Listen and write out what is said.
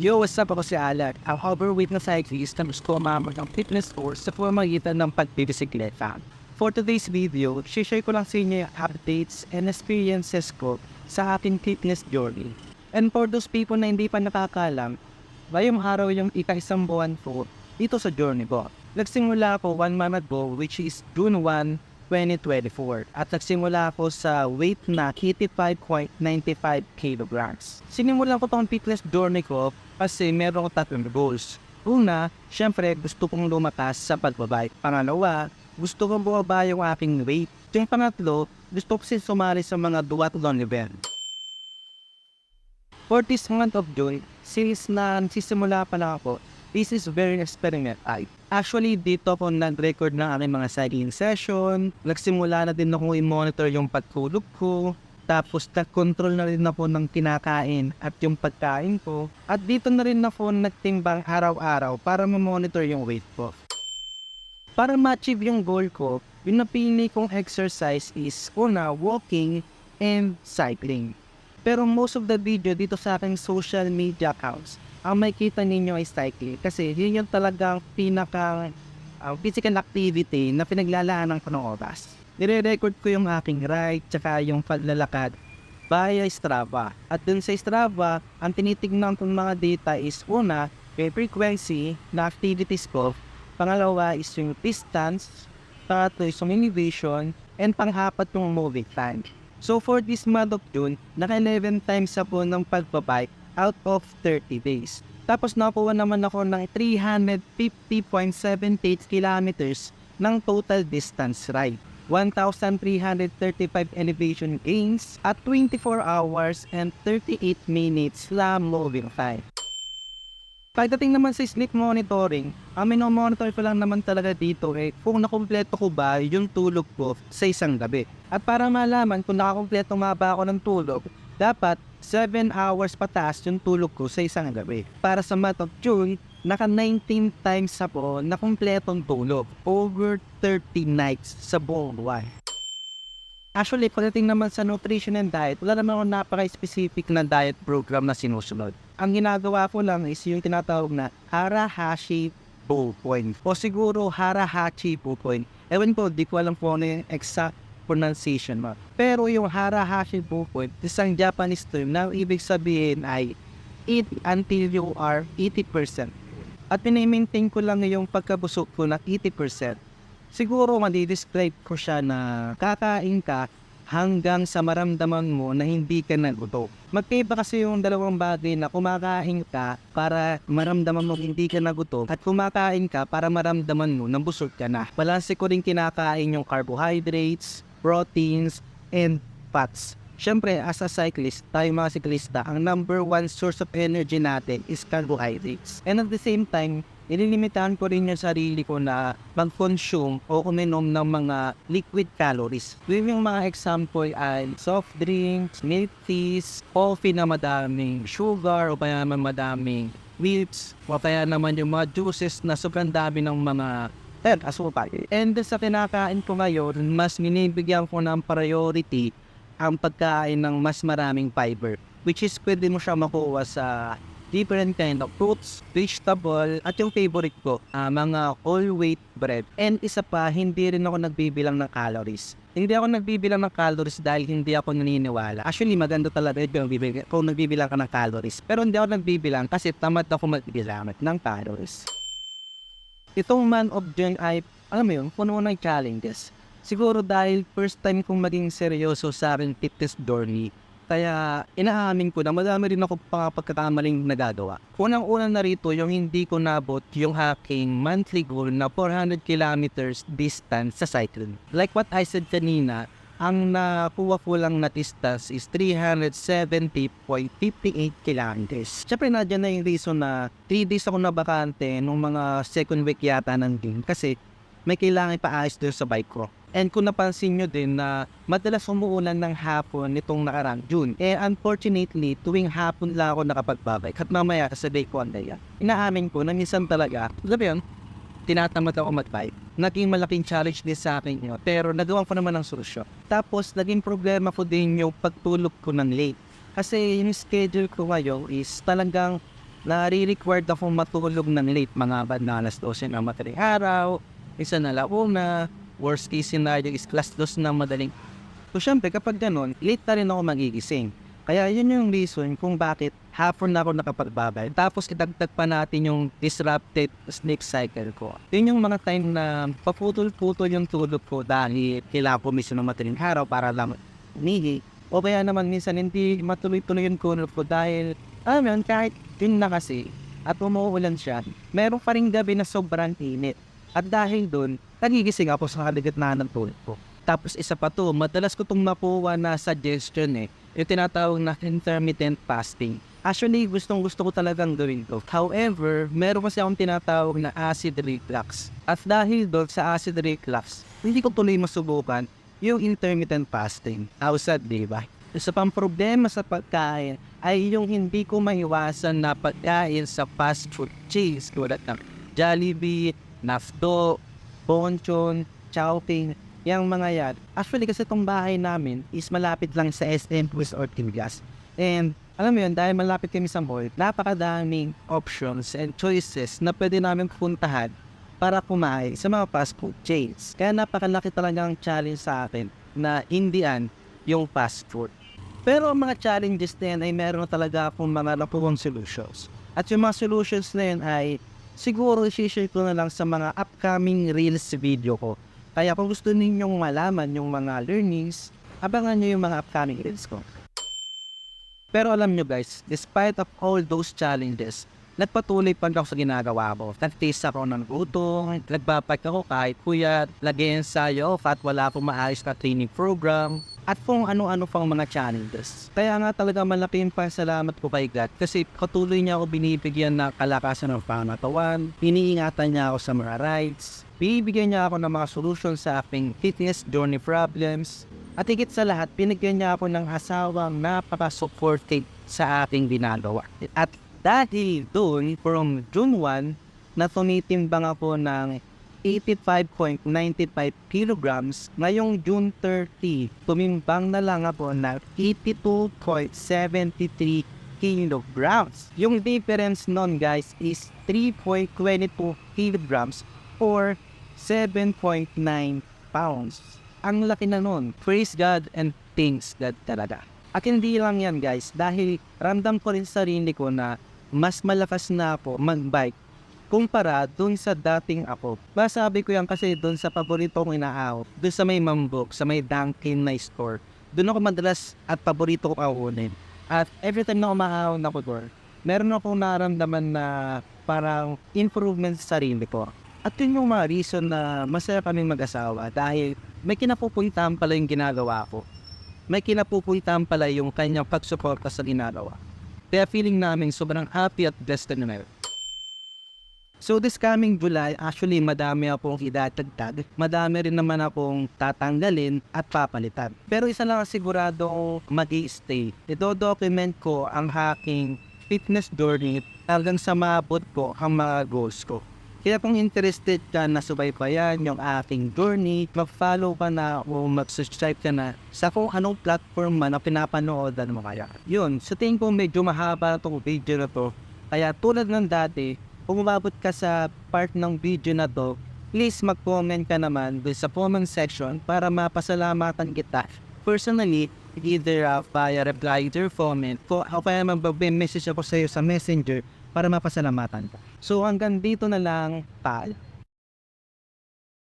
Yo, what's up? Ako si Alan, ang overweight na cyclist na gusto umabot ng fitness course sa pamamagitan ng pagbibisikleta. For today's video, share ko lang sa inyo yung updates and experiences ko sa aking fitness journey. And for those people na hindi pa nakakalam, ngayong araw yung ika-isang buwan ko dito sa journey ko. Nagsimula ako 1 month ago, which is June 1, 2024. At nagsimula ako sa weight na 85.95 kilograms. Sinimulan ko tong fitness journey ko kasi meron ko tatlong goals. Una, syempre gusto kong lumakas sa pagbabike. Pangalawa, gusto kong bumaba yung aking weight. Yung pangatlo, gusto ko sumali sa mga duathlon event. For this month of June, since na nagsisimula pa lang ako, this is very experiment. Actually, dito ako nag-record ng aking mga cycling session. Nagsimula na din ako i-monitor yung pagtulog ko. Tapos nag-control na rin ako ng kinakain at yung pagkain ko. At dito na rin ako nagtimbang araw-araw para ma-monitor yung weight ko. Para ma-achieve yung goal ko, yung napili kong exercise is una, walking and cycling. Pero most of the video dito sa aking social media accounts, ang makikita ninyo ay cycling kasi yun yung talagang pinaka physical activity na pinaglalaanan ko ng oras. Nire-record ko yung aking ride tsaka yung paglalakad via Strava. At dun sa Strava, ang tinitignan kong mga data is una, yung frequency na activities ko, pangalawa is yung distance, pangatlo is yung elevation, and panghapat yung moving time. So for this month of June, naka-11 times ako ng pagbabike out of 30 days. Tapos nakuha naman ako ng 350.78 kilometers ng total distance ride. 1,335 elevation gains at 24 hours and 38 minutes na moving time. Pagdating naman sa sleep monitoring, ang minomonitor ko lang naman talaga dito kung nakumpleto ko ba yung tulog ko sa isang gabi. At para malaman kung nakakumpleto nga ba ako ng tulog, dapat 7 hours pataas yung tulog ko sa isang gabi. Para sa month of June, naka 19 times ako na kumpletong tulog. Over 30 nights sa buong buwan. Actually, pagdating naman sa nutrition and diet, wala naman ako napaka-specific na diet program na sinusunod. Ang ginagawa ko lang is yung tinatawag na Hara-Hachi Ballpoint. O siguro Hara-Hachi Ballpoint. Ewan ko, di ko alam kung ano yung exact pronunciation mo. Pero yung Hara-Hachi Ballpoint, isang Japanese term na ibig sabihin ay eat until you are 80%. At pinimaintain ko lang yung pagkabusog ko na 80%. Siguro madi-describe ko siya na kakain ka hanggang sa maramdaman mo na hindi ka nagutom. Magkaiba kasi yung dalawang bagay na kumakain ka para maramdaman mo hindi ka nagutom at kumakain ka para maramdaman mo na busog ka na. Balanse ko rin kinakain yung carbohydrates, proteins, and fats. Siyempre, as a cyclist, tayo mga siklista, ang number one source of energy natin is carbohydrates. And at the same time, ililimitahan ko rin yung sarili ko na mag-consume o uminom ng mga liquid calories. Yung mga example ay soft drinks, milk teas, coffee na madaming sugar o kaya naman madaming whips o kaya naman yung mga juices na sobrang dami ng mga asukal. And sa kinakain ko ngayon, mas binibigyan ko ng priority ang pagkain ng mas maraming fiber, which is pwede mo siya makuha sa different kind of fruits, vegetable, at yung favorite ko, mga whole wheat bread. And isa pa, hindi rin ako nagbibilang ng calories. Hindi ako nagbibilang ng calories dahil hindi ako naniniwala. Actually, maganda talaga kung nagbibilang ka ng calories. Pero hindi ako nagbibilang kasi tamad ako magbibilang ng calories. Itong month of June ay, alam mo yun, puno ng challenges. Siguro dahil first time kong maging seryoso sa aking fitness journey, kaya inaamin ko na madami rin ako pagkakamaling nagagawa. Unang-una na rito yung hindi ko nabot yung aking monthly goal na 400 kilometers distance sa cycling. Like what I said kanina, ang nakuha ko lang na distance is 370.58 kilometers. Siyempre nadyan na yung reason na 3 days ako nabakante nung mga second week yata ng game kasi may kailangan paayos doon sa bike ko. And kung napansin nyo din na madalas umuulan ng hapon nitong nakarang June. Unfortunately, tuwing hapon lang ako nakapagbabike at mamaya sa day ko yan. Inaamin ko na minsan talaga, sabi yun, tinatamad ako mag-bike. Naging malaking challenge din sa akin yun, pero nagawa ko naman ng solusyon. Tapos, naging problema ko din yung pagtulog ko ng late. Kasi yung schedule ko ngayon is talagang nare-required akong matulog ng late, mga bandang alas 12 ng madaling araw, isa na launa, worst case scenario is class 2 ng madaling. So syempre kapag ganun, late na rin ako magigising. Kaya yun yung reason kung bakit hapon na ako nakapagbabay. Tapos idagdag pa natin yung disrupted sleep cycle ko. Yun yung mga time na paputol-putol yung tulog ko dahil kailangan ko mismo ng madaling araw para lang umihi. O kaya naman minsan hindi matuloy-tuloy yung tulog ko dahil yun, kahit din na kasi at umuulan siya, meron pa rin gabi na sobrang init. At dahil dun, nagigising ako sa kaligitnaan ng tulog ko. Tapos isa pa to, madalas ko itong makuha na suggestion yung tinatawag na intermittent fasting. Actually, gustong-gusto ko talagang gawin to. However, meron kasi akong tinatawag na acid reflux. At dahil doon sa acid reflux, hindi ko tuloy masubukan yung intermittent fasting. How sad, diba? Isa pang problema sa pagkain ay yung hindi ko maiwasan na pagkain sa fast food chains tulad ng Jollibee, Nafto, Bonchon, Chowking, yung mga yan. Actually kasi itong bahay namin is malapit lang sa SM Plus Ortigas. And alam mo yun, dahil malapit kami sa mall, napakadaming options and choices na pwede namin puntahan para kumain sa mga fast food chains. Kaya napakalaki talagang challenge sa akin na hindian yung fast food. Pero ang mga challenges na yan ay meron talaga akong mga napuwang solutions. At yung mga solutions na yan ay siguro i-share ko na lang sa mga upcoming Reels video ko. Kaya kung gusto ninyong malaman yung mga learnings, abangan nyo yung mga upcoming Reels ko. Pero alam nyo guys, despite of all those challenges, nagpatuloy pa ako sa ginagawa ko. Nag-taste ako ng gutom, nagbabike ako kahit puyat, lagi-ensayo at wala akong maayos na training program, at kung ano-ano pang mga challenges. Kaya nga talaga malaking pasalamat ko kay God kasi patuloy niya ako binibigyan ng kalakasan ng pangatawan, iniingatan niya ako sa mga rides, binibigyan niya ako ng mga solutions sa aking fitness journey problems, at higit sa lahat, binigyan niya ako ng asawang napaka-supportive sa aking ginagawa. At dahil doon, from June 1, na tumitimbang ako ng 85.95 kilograms, ngayong June 30, tumimbang na lang ako ng 82.73 kilograms. Yung difference nun guys is 3.22 kilograms or 7.9 pounds. Ang laki na nun. Praise God and thanks God talaga. At hindi lang yan guys, dahil ramdam ko rin sa sarili ko na mas malakas na ako mag-bike kumpara dun sa dating ako. Masabi ko yan kasi dun sa paborito kong inaaw, dun sa may Mambok, sa may Dunkin na store, dun ako madalas at paborito ko kaunin. At every time na umaaw na ko doon, meron akong naramdaman na parang improvement sa sarili ko. At yun yung mga reason na masaya kaming mag-asawa dahil may kinapupuntahan pala yung ginagawa ko. May kinapupuntahan pala yung kanyang pagsuporta sa ginagawa. Kaya feeling namin sobrang happy at blessed na ngayon. So this coming July, actually madami akong idadagdag. Madami rin naman akong tatanggalin at papalitan. Pero isa lang ang sigurado mag-i-stay. Ito-document ko ang aking fitness journey hanggang sa maabot ko ang mga goals ko. Kaya kung interested ka na subaybayan yung aking journey, mag-follow ka na o mag-subscribe ka na sa kung anong platform man na pinapanoodan mo kaya. Yun, sa tingin ko medyo mahaba itong video na to. Kaya tulad ng dati, kung umabot ka sa part ng video na to, please mag-comment ka naman sa comment section para mapasalamatan kita. Personally, either via reply to your comment o kaya mag-message ako sa iyo sa messenger para mapasalamatan ka. So hanggang dito na lang, pal.